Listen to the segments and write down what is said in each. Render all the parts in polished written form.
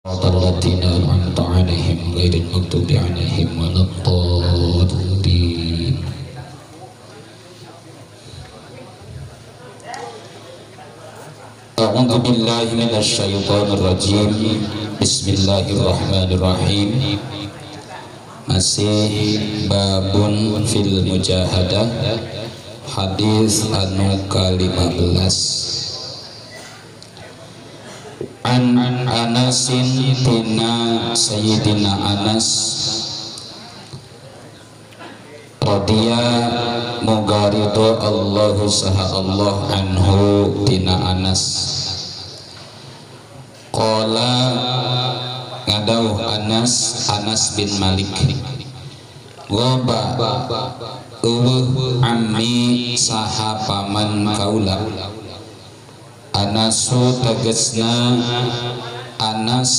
الذين أنعمت عليهم غير المغضوب عليهم ولا الضالين. أعوذ بالله من الشيطان الرجيم. بسم الله الرحمن الرحيم. Masih babun fil mujahadah, hadis anu ke-15. An Anasin tina Sayyidina Anas radhiya mugarido Allahu saha Allah anhu tina Anas qala ngadauh Anas bin Malik goba ammi saha paman kaula. Anasu tegesna Anas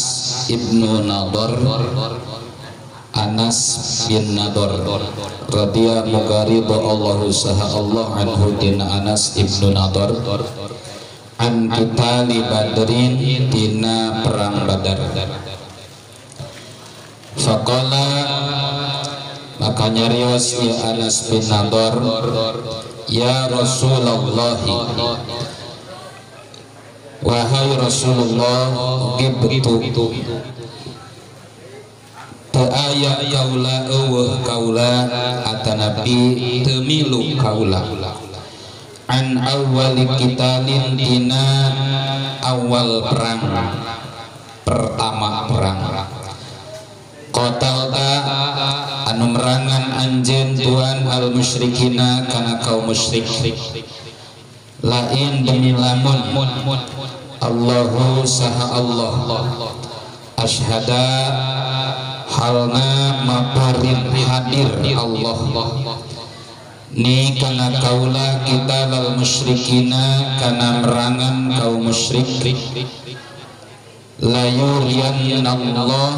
ibnu Nador, Anas bin Nador radhiya mugarido Allahu saha Allah anhu dina Anas ibnu Nador an qitali Badrin dina perang Badar. Faqala maka nyarios ya Anas bin Nador, ya Rasulullah, wahai Rasulullah, gibtu ta'aya kaula eueuh kaula atanabi temilu kaula an awwali qitalin dina awal perang pertama perang qatalta anu merangan anjeun tuan al musyrikina kana kaum musyrik lain demi lamun Allahu saha Allah asyhada halna maparin hadir Allah ni kana kaula kita lal musyrikina kana merangan kaum musyrik la yuriyanallah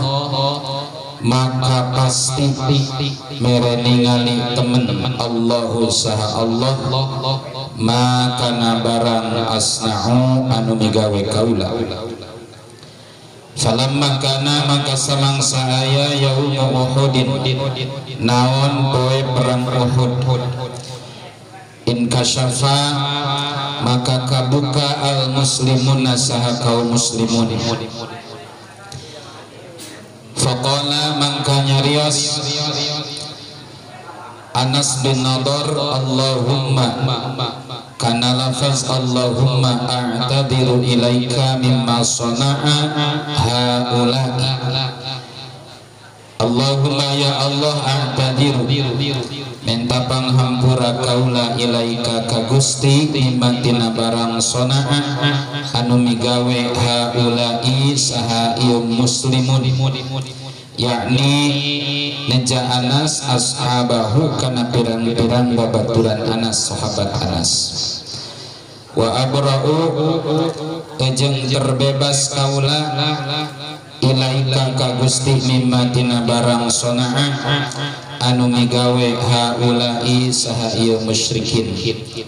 maka pasti mereningali temen Allahu saha Allah maka barang asna'u anu migawe kaula. Falamma kana maka samangsa aya yaum Uhudin naon poe perang Uhud in kasyafa maka kabuka al muslimun saha kaum muslimun. Faqala mangka nyarios Anas bin Nador Allahumma kana lafaz Allahumma a'tadiru ilaika mimma sana'a haula'i. Allahumma ya Allah a'tadiru minta panghampura kaula ilaika ka Gusti mimma tina barang sana'a anu migawe haula'i saha ieu muslimun, yakni neja Anas ashabahu kana pirang-pirang babaturan Anas sahabat Anas. Wa abra'u jeung terbebas kaula ilaika ka Gusti mimma tina barang sana'a anu migawe haula'i saha ieu musyrikin,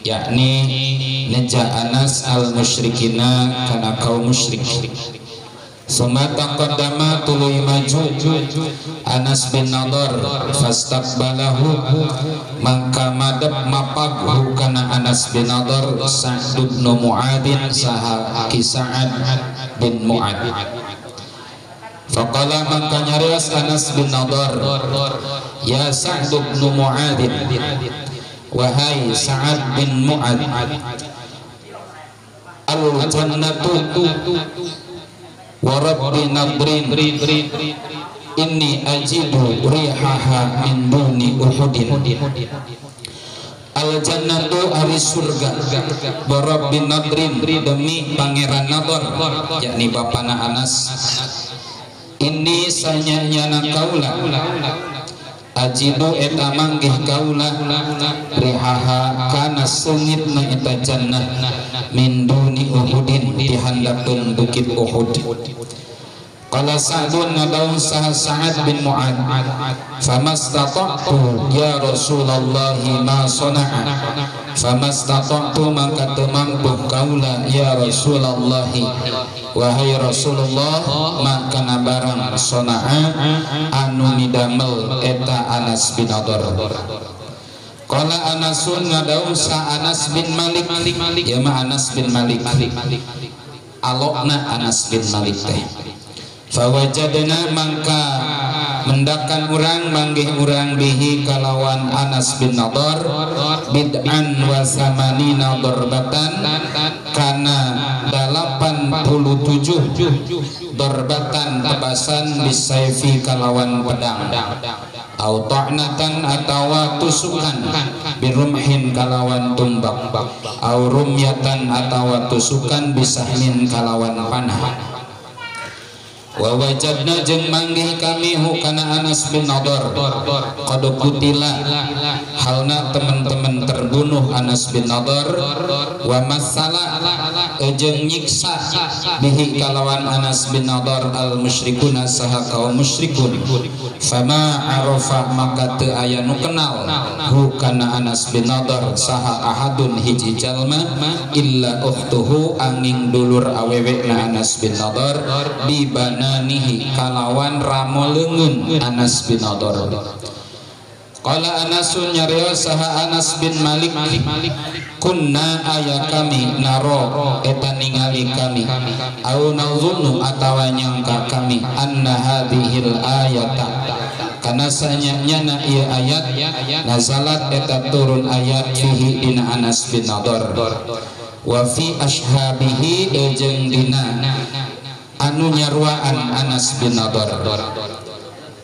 yakni neja Anas al musyrikina kana kaum musyrik. Sumata qaddama tuluy maju Anas bin Nador fastaqbalahu mangka madep mapaghu kana Anas bin Nador Sa'd bin Mu'adin saha Sa'ad bin Mu'ad. Faqala mangka nyarios Anas bin Nador, ya Sa'd bin Mu'adin, wahai Sa'ad bin Mu'ad, al-jannatu wa rabbi nadrin inni ajidu rihaha min duni Uhudin. Al jannatu ari surga wa rabbi nadrin demi pangeran Nador yakni bapana Anas. Ini sanyanyana kaula ajidu eta manggih kaula rihaha kana seungitna eta jannah min duni Uhudin di handapkeun bukit Uhud. Qala Sa'dun nadaun Sa'ad bin Mu'ad famastata'tu ya Rasulullah ma sana'a famastata'tu maka temampu kaula ya Rasulullah wahai Rasulullah maka nabarang sana'a anu midamel eta Anas bin Nadhr. Qala Anasun nadaun sa Anas bin Malik ya ma Anas bin Malik alokna Anas bin Malik teh fawajadna mangka mendakan urang manggih urang bihi kalawan Anas bin Nadhr bid'an wa samanina darbatan kana 87 darbatan tebasan bisayfi kalawan pedang au ta'natan atawa tusukan birumhin kalawan tumbak au rumyatan atawa tusukan bisahmin kalawan panah. Wa wajadna jeung manggih kami hukana Anas bin Nadhr qad qutila halna teman-teman terbunuh Anas bin Nadhr wa masala jeung nyiksa bihi kalawan Anas bin Nadhr al musyrikuna saha kaum musyrikun fama arafa maka teu aya nu kenal hukana Anas bin Nadhr saha ahadun hiji jalma illa ukhtuhu angin dulur awewena Anas bin Nadhr bibana nihi kalawan ramoleungeun Anas bin Nadhr. Qala Anasun nyarios saha Anas bin Malik kunna aya kami naro eta ningali kami au nazunnu atawa nyangka kami anna hadhil ayata kana sanyana ieu ayat nazalat eta turun ayat fihi dina Anas bin Nadhr wa fi ashabihi jeung dina anu nyarwaan Anas bin Nadhr.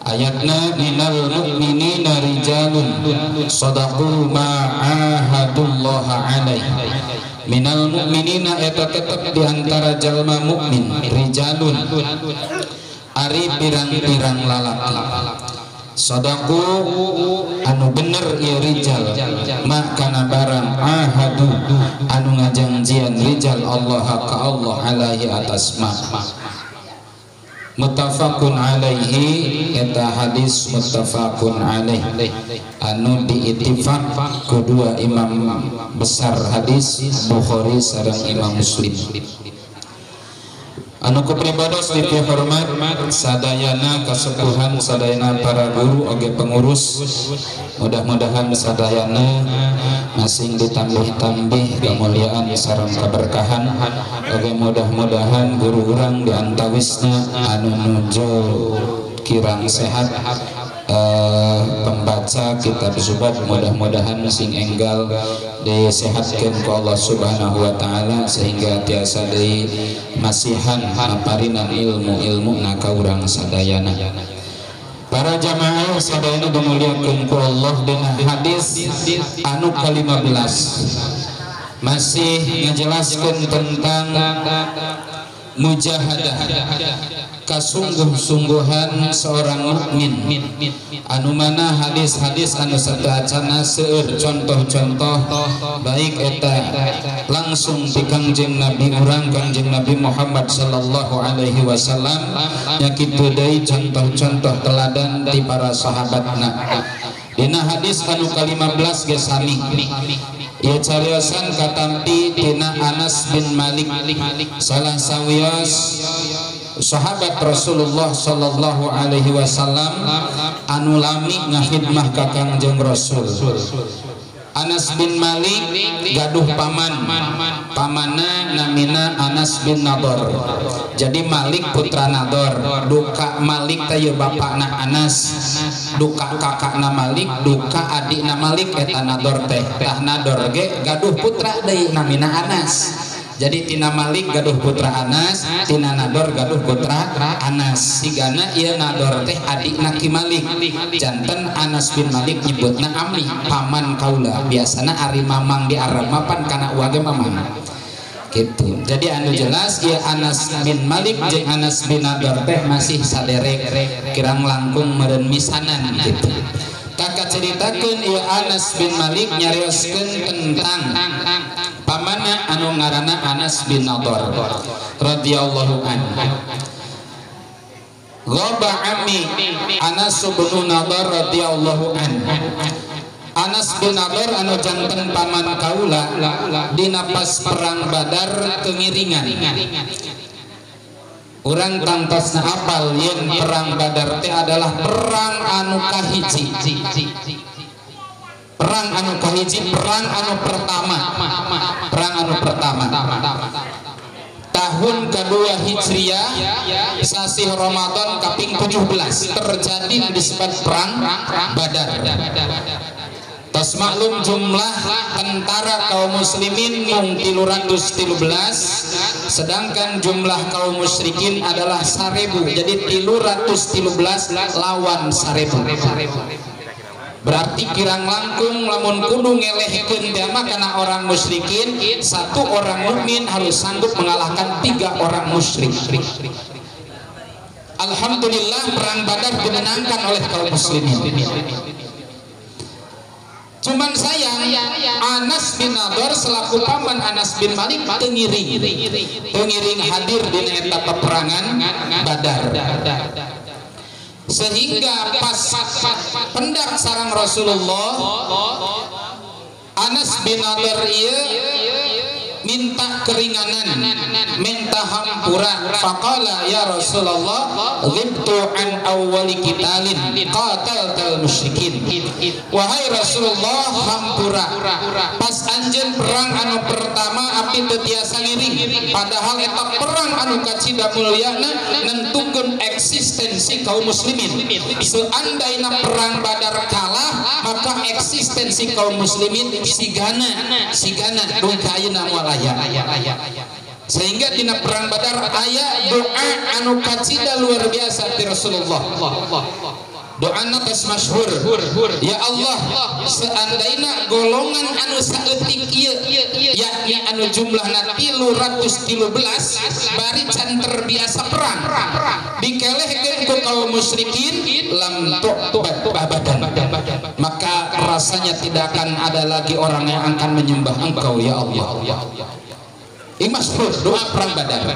Ayatna minal mu'minina rijalun sadaqu ma ahadullah alaih. Minal mu'minina eta tetep diantara jalma mukmin rijalun ari pirang-pirang lalaki sadaqu anu bener ieu rijal makana barang ahadu anu ngajangjian rijal Allah ka Allah alaihi atas ma muttafaqun alaihi eta hadis muttafaqun alaihi anu diittifaq kedua imam besar hadis Bukhari sareng Imam Muslim. Anu kupribados dipihormat sadayana kasepuhan sadayana para guru oge pengurus mudah-mudahan sadayana masing ditambih-tambih kemuliaan sareng keberkahan oge mudah-mudahan guru urang diantawisna anu nuju kirang sehat pembaca kitab Zubat mudah-mudahan sing enggal disehatkan ku Allah Subhanahu wa taala sehingga tiasa deui masihan maparinan ilmu na ka urang sadayana. Para jamaah sadayana dimuliakeun ku Allah dengan hadis anu ke-15 masih ngajelaskeun tentang mujahadah kasungguh-sungguhan seorang mukmin anu mana hadis-hadis anu sateuacana seueur contoh-contoh baik eta langsung ti Kangjeng Nabi urang Kangjeng Nabi Muhammad sallallahu alaihi wasallam nya kitu deui contoh-contoh teladan ti para sahabatna. Dina hadis anu ke-15 ge sami ieu cariosan katampi tina Anas bin Malik salah sawios sahabat Rasulullah sallallahu alaihi wasallam anu lami ngahidmah ka Kangjeng Rasul. Anas bin Malik gaduh pamanna namina Anas bin Nadhr. Jadi Malik putra Nadhr, duka Malik teh bapakna Anas, duka kakakna Malik, duka adikna Malik eta Nadhr teh. Tah Nadhr ge gaduh putra deui namina Anas. Jadi tina Malik gaduh putra Anas, tina Nadhr gaduh putra Anas. Sigana ieu Nadhr teh adikna Ki Malik. Janten Anas bin Malik nyebutna ammi, paman kaula. Biasana ari mamang di Arab mapan kana uage mamang. Gitu. Jadi anu jelas ieu Anas bin Malik jeung Anas bin Nadhr teh masih saderek kirang langkung meureun misanan gitu. Taka ceritakeun ieu Anas bin Malik nyarioskeun tentang pamanna anu ngaranna Anas bin Nadhr radhiyallahu anhu. Ghaba ammi Anas bin Nadar radhiyallahu anhu. Anas bin Nadar anu janten paman kaula dina pas perang Badar kengiringan. Urang tangtosna apal yen perang Badar teh adalah perang anu kahiji. Perang anu kahiji, perang anu pertama. Perang anu pertama. Tahun kedua Hijriah sasi Ramadan kaping 17 terjadi disebut perang Badar. Tas maklum jumlah tentara kaum muslimin mung 313, sedangkan jumlah kaum musyrikin adalah 1000. Jadi 313 lawan 1000. Berarti kirang langkung lamun kudu ngelehkeun teh mah kana orang musyrikin, satu orang mukmin harus sanggup mengalahkan 3 orang musyrik. Alhamdulillah perang Badar dimenangkan oleh kaum muslimin. Cuman sayang Anas bin Nadar selaku paman Anas bin Malik tengiring hadir di eta peperangan Badar. Sehingga pas pendak sareng Rasulullah, Anas bin Nadar ieu minta keringanan, minta hampura. Faqala ya Rasulullah, ghibtu an awwali qitalin qataltal musyrikin. Wahai Rasulullah, hampura pas anjeun perang anu pertama api teu tiasa ngiring, padahal eta perang anu kacida mulyana nentukeun eksistensi kaum muslimin. Seandaina perang Badar kalah, maka eksistensi kaum muslimin sigana duka ayeuna moal aya. Sehingga dina perang Badar aya doa anu kacida luar biasa ti Rasulullah. Doa natas masyhur, ya Allah, seandaina golongan anu saeutik ieu yakni anu jumlahna 313 bari can terbiasa perang dikelehkeun ku kaum musyrikin lam tu'bat abadan, maka rasanya tidak akan ada lagi orang yang akan menyembah Engkau ya Allah. Ini masyhur doa perang Badar.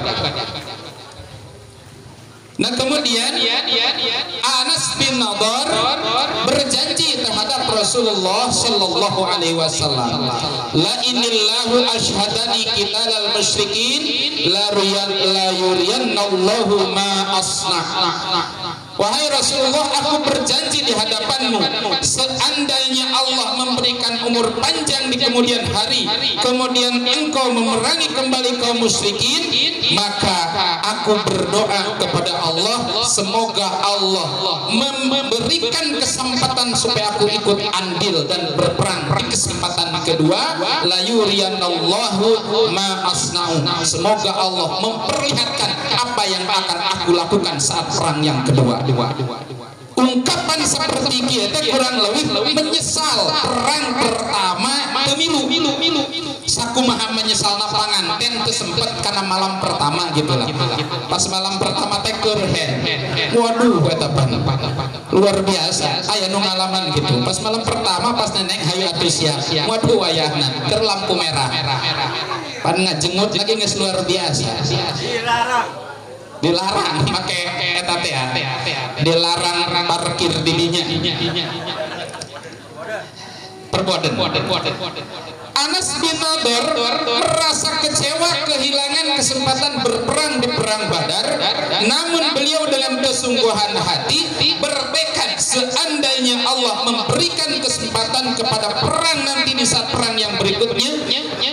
Nah kemudian Anas bin Nadar berjanji terhadap Rasulullah sallallahu alaihi wasallam, la inillahu ashhadani qitalal musyrikin la yuriyannallahu ma asna. Wahai Rasulullah, aku berjanji di hadapanmu, seandainya Allah memberikan umur panjang di kemudian hari, kemudian engkau memerangi kembali kaum musyrikin, maka aku berdoa kepada Allah, semoga Allah memberikan kesempatan supaya aku ikut andil dan berperang di kesempatan kedua. La yuriyanallahu ma asna'u. Semoga Allah memperlihatkan apa yang akan aku lakukan saat perang yang kedua. Ungkapan seperti kita kurang lebih menyesal perang pertama pemilu sakumaha menyesal panganten teu sempet karena malam pertama gitu lah. Pas malam pertama teh keur waduh eta luar biasa aya nu ngalaman gitu. Pas malam pertama pas nenek hayu atuh sia waduh wayahna keur lampu merah pan ngajengut lagi geus luar biasa. Dilarang make eta teh, dilarang parkir di dinya. Perboden. Anas bin Nadar merasa kecewa kehilangan kesempatan berperang di perang Badar, namun beliau dengan kesungguhan hati bertekad seandainya Allah memberikan kesempatan kepada perang nanti di saat perang yang berikutnya,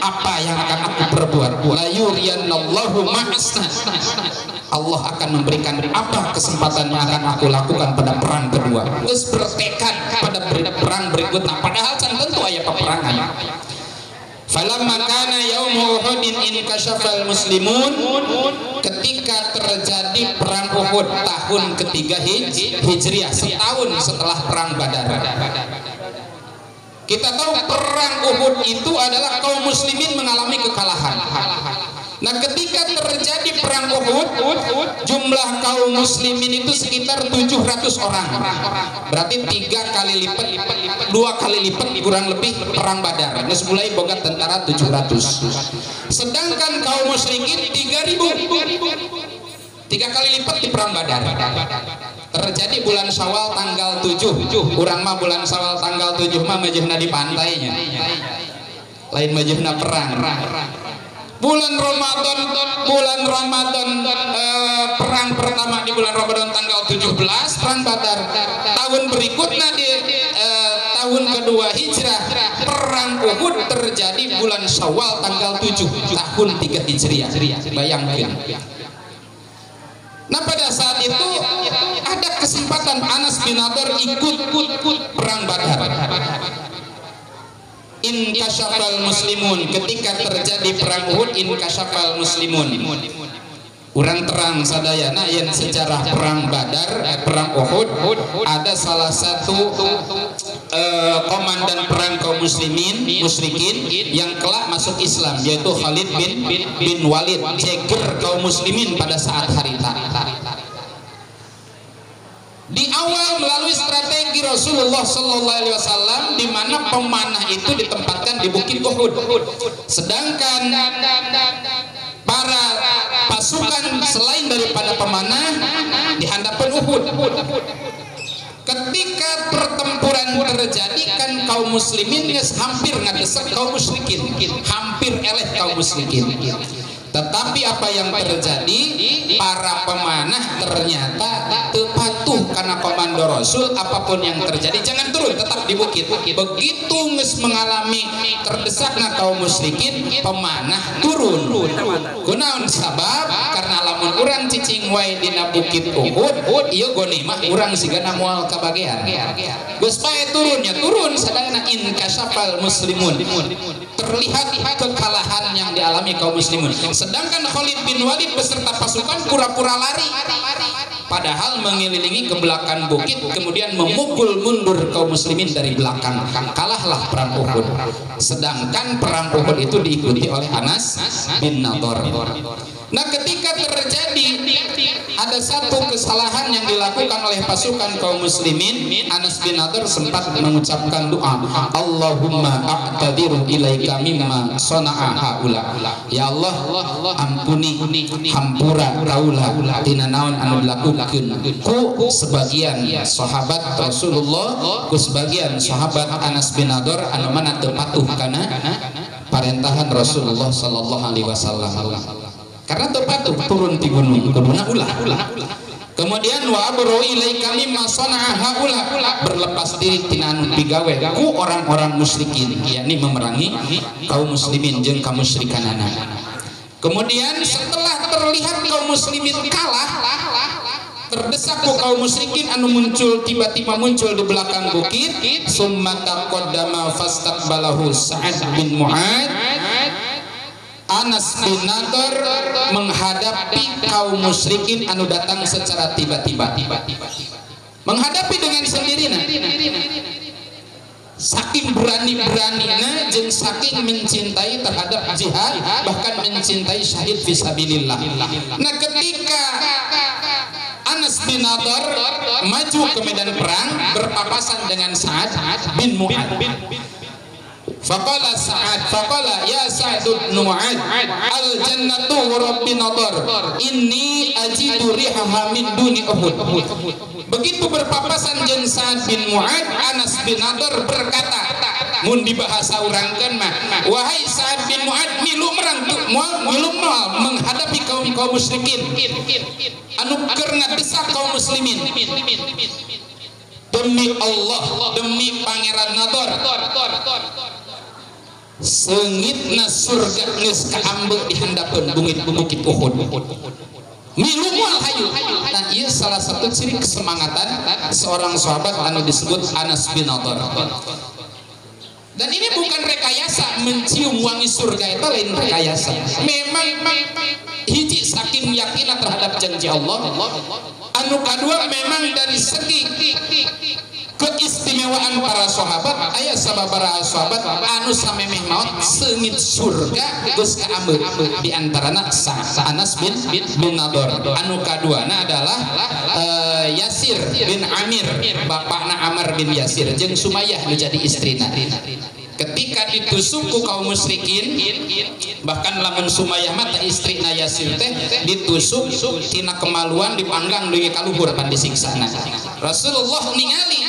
apa yang akan aku perbuat? La yuriyannallahu ma'asna. Allah akan memberikan apa kesempatan yang akan aku lakukan pada perang kedua. Terus bertekad pada perang berikutnya, padahal can tentu aya peperangan. Falamma kana yaum Uhudin inkashafal muslimun, ketika terjadi perang Uhud tahun ketiga Hijriah, setahun setelah perang Badar. Kita tahu perang Uhud itu adalah kaum muslimin mengalami kekalahan. Nah ketika terjadi perang Uhud, jumlah kaum muslimin itu sekitar 700 orang. Berarti 2 kali lipat kurang lebih perang Badar. Nah mulai boga tentara 700. Sedangkan kaum musyrikin 3000. 3 kali lipat di perang Badar. Terjadi bulan Syawal tanggal 7. Urang mah bulan Syawal tanggal 7 mah majehna di pantainya. Lain majehna perang. Bulan Ramadan perang pertama di bulan Ramadan tanggal 17 perang Badar. Tahun berikutnya di tahun kedua Hijrah perang Uhud terjadi bulan Syawal tanggal 7 tahun 3 Hijriah. Bayangkan. Nah pada saat itu ada kesempatan Anas bin Nadhr ikut perang Badar. Inkasyafal muslimun, ketika terjadi perang Uhud inkasyafal muslimun. Urang terang sadayana yang sejarah perang Badar, perang Uhud ada salah satu komandan perang kaum muslimin musyrikin yang kelak masuk Islam, yaitu Khalid bin Walid, ceger kaum muslimin pada saat harita. Di awal melalui strategi Rasulullah Sallallahu Alaihi Wasallam, di mana pemanah itu ditempatkan di Bukit Uhud, sedangkan para pasukan selain daripada pemanah di hadapan Uhud. Ketika pertempuran terjadi kan kaum muslimin hampir ngadesak kaum musyrikin, hampir eleh kaum musyrikin. Tetapi apa yang terjadi, para pemanah ternyata terpatuh karena komando Rasul, apapun yang terjadi jangan turun, tetap di bukit. Begitu mengalami terdesakna kaum musyrikin, pemanah turun. Kunaon sabab? Karena lamun urang cicing wae dina bukit Uhud, ieu gonimah urang sigana moal kabagean. Geus bae turunnya turun sadayana inkasyafal muslimun. Terlihat kekalahan yang dialami kaum muslimun. Sedangkan Khalid bin Walid beserta pasukan pura-pura lari, padahal mengelilingi ke belakang bukit, kemudian memukul mundur kaum muslimin dari belakang. Kalahlah perang Uhud. Sedangkan perang Uhud itu diikuti oleh Anas bin Nadhr. Nah ketika terjadi ada satu kesalahan yang dilakukan oleh pasukan kaum muslimin, Anas bin Nadhr sempat mengucapkan doa, Allahumma a'tadiru ilaika mimma sana'a haula. Ya Allah, ampuni hampura kaula tina naon anu dilakukeun ku sebagian sahabat Rasulullah, ku sebagian sahabat Anas bin Nadhr anu mana teu patuh kana parentahan Rasulullah sallallahu alaihi wasallam. Karena terpatuh turun di gunung kuduna ulah. Kemudian wa abru ilaika mimma sana'a haula, berlepas diri tina anu digawe ku orang-orang musyrikin, yakni memerangi kaum muslimin jeung kamusyrikanana. Kemudian setelah terlihat kaum muslimin kalah, terdesak ku kaum musyrikin anu muncul tiba-tiba muncul di belakang bukit, summa taqaddama fastaqbalahu Sa'ad bin Mu'adz. Anas bin Nadhr menghadapi kaum musyrikin anu datang secara tiba-tiba, menghadapi dengan sendirinya. Saking berani-beraninya jeung saking mencintai terhadap jihad, bahkan mencintai syahid fisabilillah. Nah ketika Anas bin Nadhr maju ke medan perang berpapasan dengan Sa'ad bin Mu'adz, faqala Sa'ad, faqala ya Sa'ad bin Mu'adz, al jannatu wa rabbi Nadhr, inni ajidu rihaha min duni Uhud. Begitu berpapasan jeung Sa'ad bin Mu'adz, Anas bin Nadhr berkata, mun dibahasa urangkeun mah, wahai Sa'ad bin Mu'adz, milu merang milu menghadapi kaum musyrikin anu keur ngadesak kaum muslimin. Demi Allah, demi Pangeran Nadhr, seungitna surga geus kaambe di handapeun bukit Uhud. Milu moal hayu. Nah ieu salah satu ciri kesemangatan seorang sahabat anu disebut Anas bin Nadhr. Dan ini bukan rekayasa, mencium wangi surga itu lain rekayasa. Memang hiji saking yakinna terhadap janji Allah. Anu kedua memang dari segi keistimewaan para sahabat, aya sababaraha sahabat anu samemeh maot seungit surga geus kaambeut di antarana Anas bin Nadhr. Anu kaduana adalah Yasir bin Amir, bapakna Amr bin Yasir jeung Sumayyah nu jadi istrina. ketika ditusuk ku kaum musyrikin, bahkan lamun Sumayyah mata istrina Yasir teh ditusuk tina kemaluan dipanggang deui ka luhur pan disiksana. Rasulullah ningali,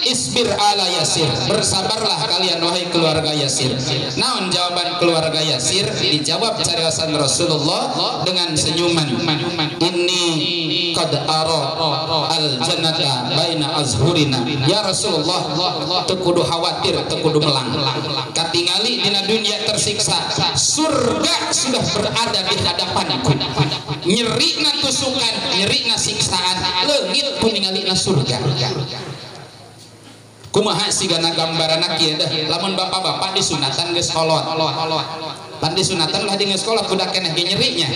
isbir ala Yasir, bersabarlah kalian wahai keluarga Yasir. Naon jawaban keluarga Yasir? Dijawab cariasan Rasulullah dengan senyuman, ini qad ara al jannata baina azhurina. Ya Rasulullah, teu kudu khawatir, teu kudu melang. Katingali dina dunia tersiksa, surga sudah berada di hadapanku. Nyerina tusukan, nyerina siksaan, leungit pun ningalina surga. Kumaha sigana gambarana kieu dah, lamun bapak-bapak disunatan geus kolot. Pan disunatan lah di sekolah budak keneh ge nyerinya.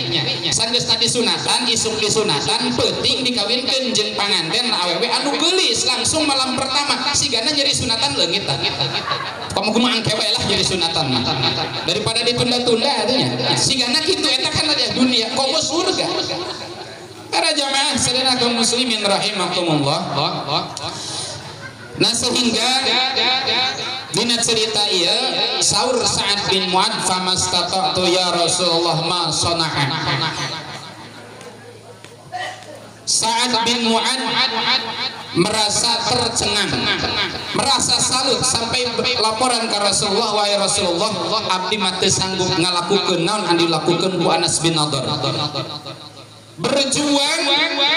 Sanggeus disunatan, isuk disunatan, peuting dikawinkeun jeung panganten awewe anu geulis langsung malam pertama sigana nyeri sunatan leungit tah. Kumaha angke bae lah nyeri sunatan mah. Daripada ditunda-tunda atunya. Sigana kitu eta kan aya dunia komo surga. Para jamaah saudara kaum muslimin rahimakumullah. Nah sehingga dina cerita ieu saur Sa'ad bin Mu'ad famastata'tu ya Rasulullah ma sana'an. Sa'ad bin Mu'ad merasa tercengang, merasa salut sampai laporan ke Rasulullah, wahai Rasulullah, abdi mah teu sanggup ngalakukeun naon anu dilakukeun ku Anas bin Nadhr. Berjuang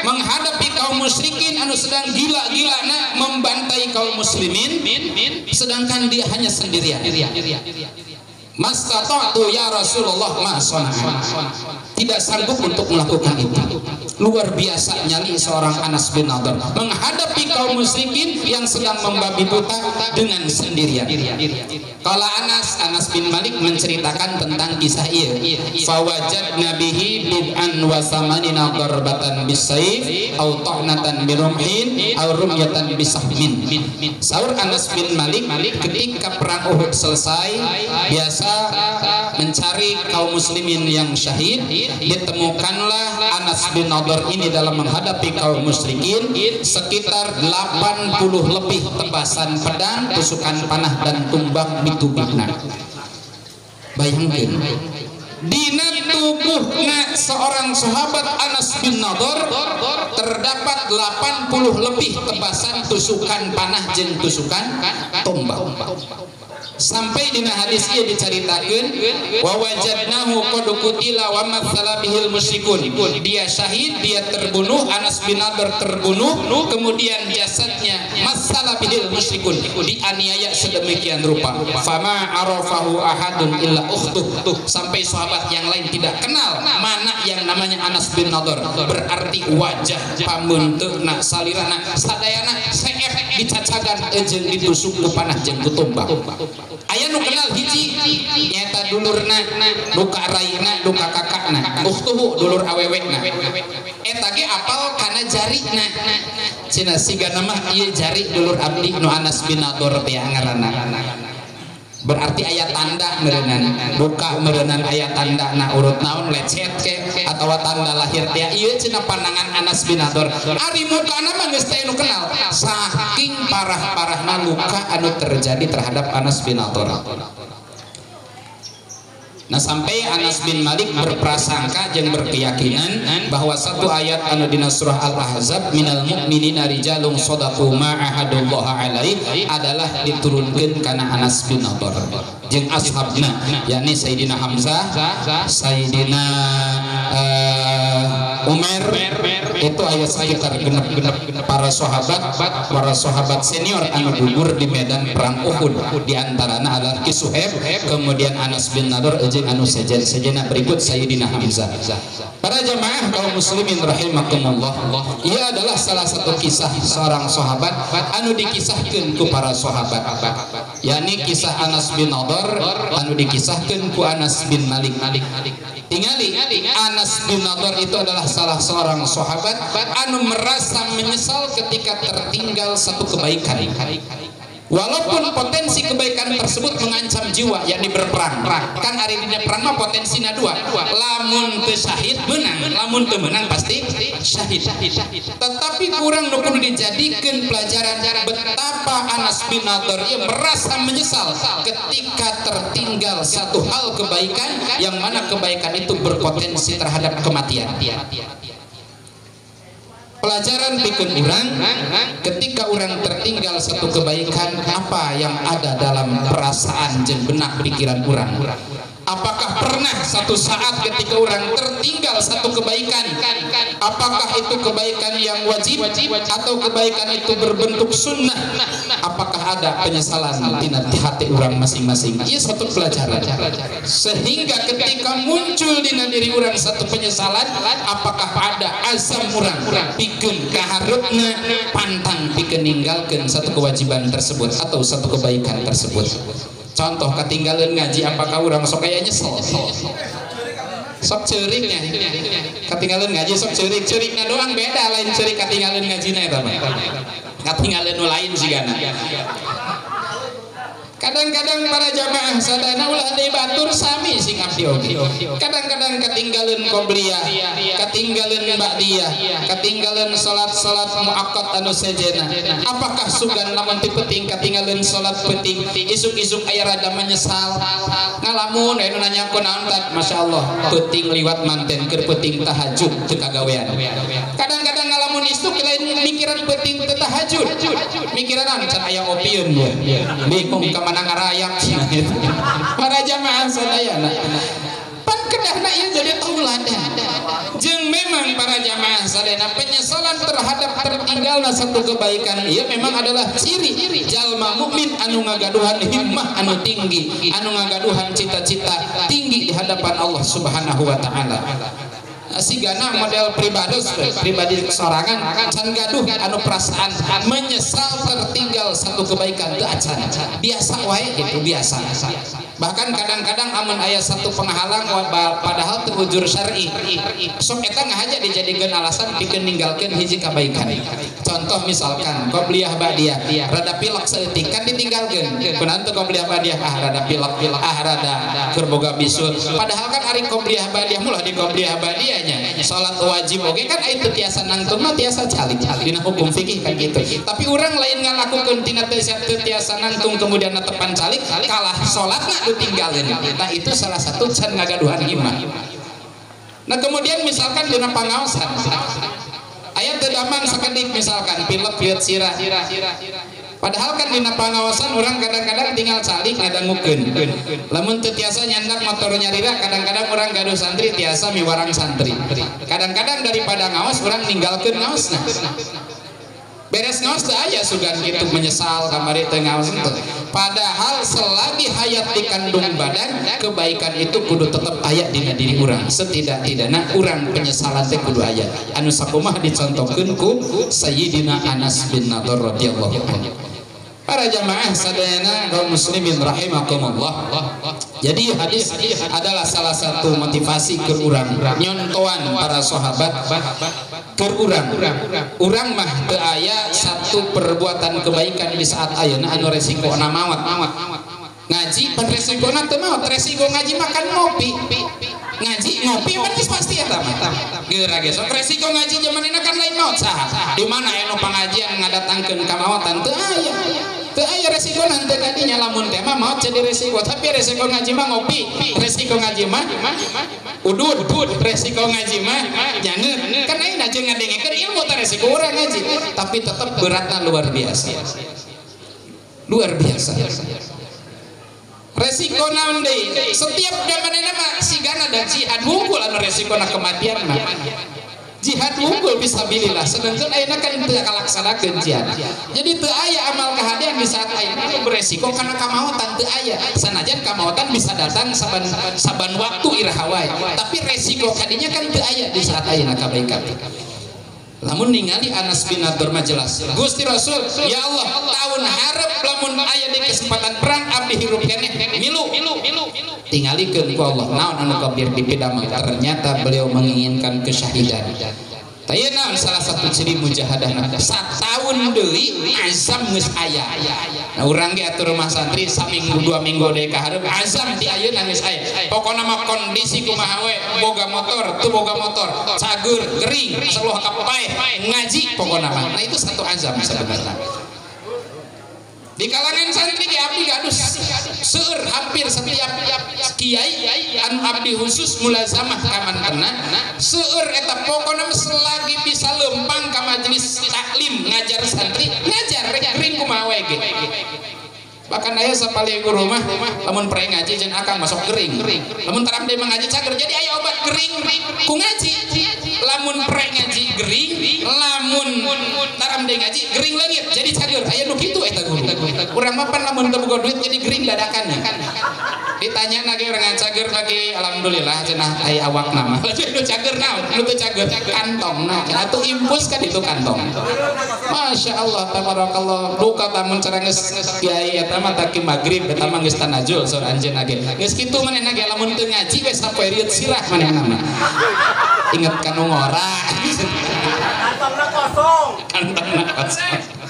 menghadapi kaum musyrikin anu sedang gila-gilana membantai kaum muslimin, sedangkan dia hanya sendirian. Mastata'tu ya Rasulullah ma sana'an. Tidak sanggup untuk melakukan itu. Luar biasa nyali seorang Anas bin Nadhr menghadapi kaum musyrikin yang sedang membabi buta dengan sendirian. Kalau Anas bin Malik menceritakan tentang kisah ieu, fawajadna bihi bid'an wa samanina darbatan bisayf aw ta'natan birumhin aw rumyatan bisahmin. Saur Anas bin Malik, ketika perang Uhud selesai, biasa mencari kaum muslimin yang syahid, ditemukanlah Anas bin Nadhr ini dalam menghadapi kaum musyrikin sekitar 80 lebih tebasan pedang, tusukan panah dan tumbak di tubuhna. Bayangkan dina tubuhna seorang sahabat Anas bin Nadhr terdapat 80 lebih tebasan tusukan panah jeung tusukan tombak. Sampai dina hadis ieu dicaritakeun wa wajadnahu qad qutila wa matsala bihil musyrikun. Dia syahid, dia terbunuh, Anas bin Nadhr terbunuh, kemudian jasadnya matsala bihil musyrikun, dianiaya sedemikian rupa. Fama arafahu ahadun illa ukhtuh. Sampai sahabat yang lain tidak kenal mana yang namanya Anas bin Nadhr. Berarti wajah pamunteuna salirana sadayana seef dicacagan jeung ditusuk ku panah jeung ku tombak. Aya nu kenal hiji nyaeta dulurna, duka raina, duka kakakna, ukhtuhu dulur awewena. Eta ge apal kana jarina. Cenah sigana mah ieu jari dulur abdi nu Anas bin Nadhr teh ngaranna. Berarti aya tanda meureunana, duka meureunana aya tanda na urut naon lecet ke atawa tanda lahir teh ieu cenah pandangan Anas bin Nadhr. Ari mukana mah geus teu nu kenal. Saking parah-parahna luka anu terjadi terhadap Anas bin Nadhr. Nah sampai Anas bin Malik berprasangka jeung berkeyakinan bahwa satu ayat anu dina surah Al-Ahzab minal mu'minina rijalun shadaqu ma ahadullah alaihi adalah diturunkeun kana Anas bin Nadhr jeung ashabna, yakni Sayyidina Hamzah, Sayyidina Umar, itu ayat sekitar genep para sahabat senior anu gugur di medan perang Uhud, di antarana adalah Suhaib, kemudian Anas bin Nadhr jeung anu sejenna berikut Sayyidina Hamzah. Para jamaah kaum muslimin rahimakumullah, ia adalah salah satu kisah seorang sahabat anu dikisahkeun ku para sahabat, yakni kisah Anas bin Nadhr anu dikisahkeun ku Anas bin Malik. Tingali Anas bin Nadhr itu adalah salah seorang sahabat anu merasa menyesal ketika tertinggal satu kebaikan. Walaupun potensi kebaikan tersebut mengancam jiwa yang berperang, kan hari dina perang mah potensinya dua, lamun teu syahid menang, lamun teu menang pasti syahid. Tetapi kurang nu kudu dijadikeun pelajaran betapa Anas bin Nadhr merasa menyesal ketika tertinggal satu hal kebaikan yang mana kebaikan itu berpotensi terhadap kematian. Pelajaran bikin orang ketika orang tertinggal satu kebaikan, apa yang ada dalam perasaan dan benak pikiran orang. Apakah pernah satu saat ketika orang tertinggal satu kebaikan, apakah itu kebaikan yang wajib atau kebaikan itu berbentuk sunnah, apakah ada penyesalan di hati orang masing-masing. Ia satu pelajaran, sehingga ketika muncul di diri orang satu penyesalan, apakah ada azam orang pikeun kaharupna pantang pikeun ninggalkeun satu kewajiban tersebut atau satu kebaikan tersebut. Contoh ketinggalan ngaji, apakah orang sok aya nyesel? Sok ceuriknya ketinggalan ngaji, sok ceurikna doang beda, lain ceurik ketinggalan ngajina eta mah. Ketinggalan nu lain sigana. Kadang-kadang para jamaah sadana ulah deui batur sami sing abdi oge. Kadang-kadang ketinggalan qobliyah, ketinggalan ba'diyah, ketinggalan salat-salat muakkad anu sejenna. Apakah sugan lamun teu penting ketinggalan salat penting, isuk-isuk aya rada menyesal. Ngalamun anu nanya kunaon tat, masyaallah penting liwat manten keur penting tahajud teu kagawean. Kadang-kadang ngalamun isuk lain mikiran penting teu tahajud. Mikiran can aya opieun ya. Bingung mana ngarayak para jamaah sadayana pan kedahna ieu jadi tauladan. Jeung memang para jamaah sadayana penyesalan terhadap tertinggalna satu kebaikan ieu memang adalah ciri jalma mukmin anu ngagaduhan himmah anu tinggi, anu ngagaduhan cita-cita tinggi di hadapan Allah Subhanahu wa taala. Sigana model pribadi sorangan can gaduh anu perasaan menyesal tertinggal satu kebaikan teu acan, biasa wae gitu, biasa. Bahkan kadang-kadang amun aya satu penghalang padahal teu ujur syar'i, sok eta ngahaja dijadikeun alasan pikeun ninggalkeun hiji kebaikan. Contoh misalkan qobliyah ba'diyah, rada pilek saeutik kan ditinggalkeun. Kunaon teu qobliyah ba'diyah, rada pilek, rada keur boga bisul. Padahal kan ari qobliyah ba'diyah mulah di qobliyah ba'diyah salat wajib oke kan itu tiasa nangtung mah tiasa calik dina hukum fikih kan gitu. Tapi orang lain ngalakukeun tina tiasa nangtung kemudian netepan calik kalah salatna ditinggalin. Nah itu salah satu can ngagaduhan iman. Nah kemudian misalkan dina pangaosan aya teu daman sakedik misalkan pilek pieut sirah. Padahal kan dina pangawasan orang kadang-kadang tinggal calik ngadangukeun. Lamun teu tiasa nyandak motor nyarira, kadang-kadang orang gaduh santri tiasa miwarang santri. Kadang-kadang daripada ngaos orang ninggalkeun ngaosna. Beres ngaos teu aya sugan kitu menyesal kamari teu ngaos teu. Padahal selagi hayat dikandung badan, kebaikan itu kudu tetep aya dina diri urang. Setidak-tidakna urang penyesalan teh kudu aya. Anu sakumaha dicontohkeun ku Sayyidina Anas bin Nadhr radhiyallahu anhu. Para jamaah sadayana kaum muslimin rahimakumullah. Jadi hadis adalah salah satu motivasi ke urang nyontoan para sahabat ke urang mah teu aya satu perbuatan kebaikan di saat ayeuna anu resikona maot. Ngaji pan resikona teu maot, resiko ngaji makan ngopi. Ngaji ngopi pan pasti eta mah. Geura ge sok resiko ngaji zamanna kan lain maot saha. Di mana anu pangajian ngadatangkeun ka maotan teu aya. Teu aya resiko nanti kadinya lamun teh mah maot jadi resiko, tapi resiko ngaji mah ngopi, resiko ngaji mah udud, resiko ngaji mah nyaneut. Kan ayeuna jeung ngadengekeun ilmu teh resiko urang ngaji, tapi tetap beratna luar biasa. Luar biasa. Resiko naon deui? Setiap zamanna mah sigana da jihad hungkul anu resikona kematian mah. Jihad unggul fisabilillah, sedangkan ayeuna kan teu kalaksanakeun jihad. Jadi teu aya amal kahadian di saat ayeuna beresiko karena kamaotan teu aya. Sanajan kamaotan bisa datang saban waktu iraha wae, tapi resiko kadinya kan teu aya di saat ayeuna kebaikan. Lamun ningali Anas bin Nadhr mah jelas. Gusti Rasul, ya Allah, tahun hareup lamun aya di kesempatan perang abdi hirup keneh milu. Tingalikeun ku Allah naon anu kabir dipidamel. Ternyata beliau menginginkan kesyahidan. Tayana salah satu ciri mujahadah satahun deui azam geus aya. Nah urang ge atuh rumah santri saminggu 2 minggu deui ka hareup azam di ayeuna geus aya. Pokona mah kondisi kumaha we boga motor, teu boga motor, cager, gering, asal kapae ngaji pokona mah. Nah itu satu azam sebenarnya. Di kalangan santri ge abdi gadus seueur hampir setiap kiai anu abdi khusus mulazamah ka mantena seueur eta pokona selagi bisa lempang ka majelis taklim ngajar santri ngajar rek gering kumaha we ge. Bahkan aya sapali guru mah lamun pre ngaji jeung akang masuk gering. Lamun taram deui ngaji cager jadi aya obat gering ku ngaji. Lamun pre ngaji gering, lamun taram deui ngaji gering leungit jadi cager. Aya nu kitu eta guru. Urang mah pan lamun teu boga duit jadi gering dadakan. Ditanya lagi orang cager lagi alhamdulillah cenah aya awakna mah. Nu cager naon? Nu teu cager kantongna. Atuh impuls kan itu kantong. Masya Allah tabarakallah duka tamun cara geus kiai eta mah taki magrib eta mah geus tanajul saur anjeunna ge. Geus kitu manehna ge lamun teu ngaji we sapoereut sirah manehna mah. Inget kanu ngora. Kantongna kosong. Kantongna kosong.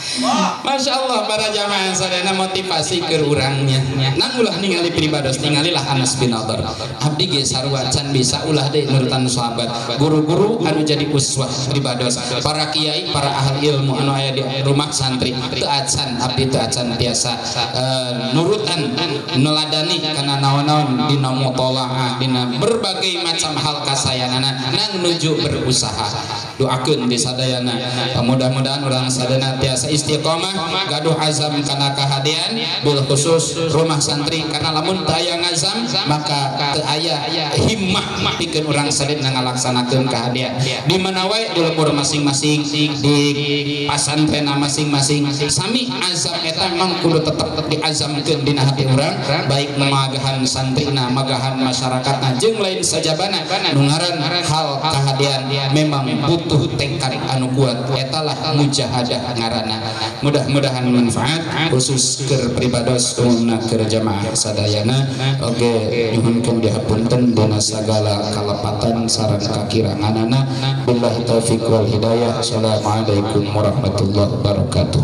Masya Allah para jamaah sadayana motivasi ke urangnya. Nang ulah ningali pribados ningalilah Anas bin Nadar. Abdi ge sarua can bisa ulah deui nurutan sahabat. Guru-guru anu jadi uswah pribados. Para kiai, para ahli ilmu anu aya di rumah santri teu acan abdi teu acan tiasa nurutan neladani kana naon-naon dina mutalaah dina berbagai macam hal kasayanana nang nuju berusaha. Doakeun di sadayana mudah-mudahan urang sadayana tiasa istiqomah gaduh azam kana kahadian bil khusus rumah santri karena lamun teu aya ngazam maka teu aya himmah pikeun urang sadayana ngalaksanakeun kahadian di mana wae di lembur masing-masing di pasantren masing-masing sami azam eta memang kudu tetep diazamkeun dina hati urang baik magahan santrina magahan masyarakatna jeung lain sajabana nu ngaran hal kahadian memang butuh tekad anu kuat etalah mujahadah ngaranna. Mudah-mudahan manfaat khusus keur pribados umumna keur jamaah sadayana oge nyuhunkeun dihapunten dina sagala kalepatan sareng kakiranganana billahi taufiq wal hidayah. Assalamualaikum warahmatullahi wabarakatuh.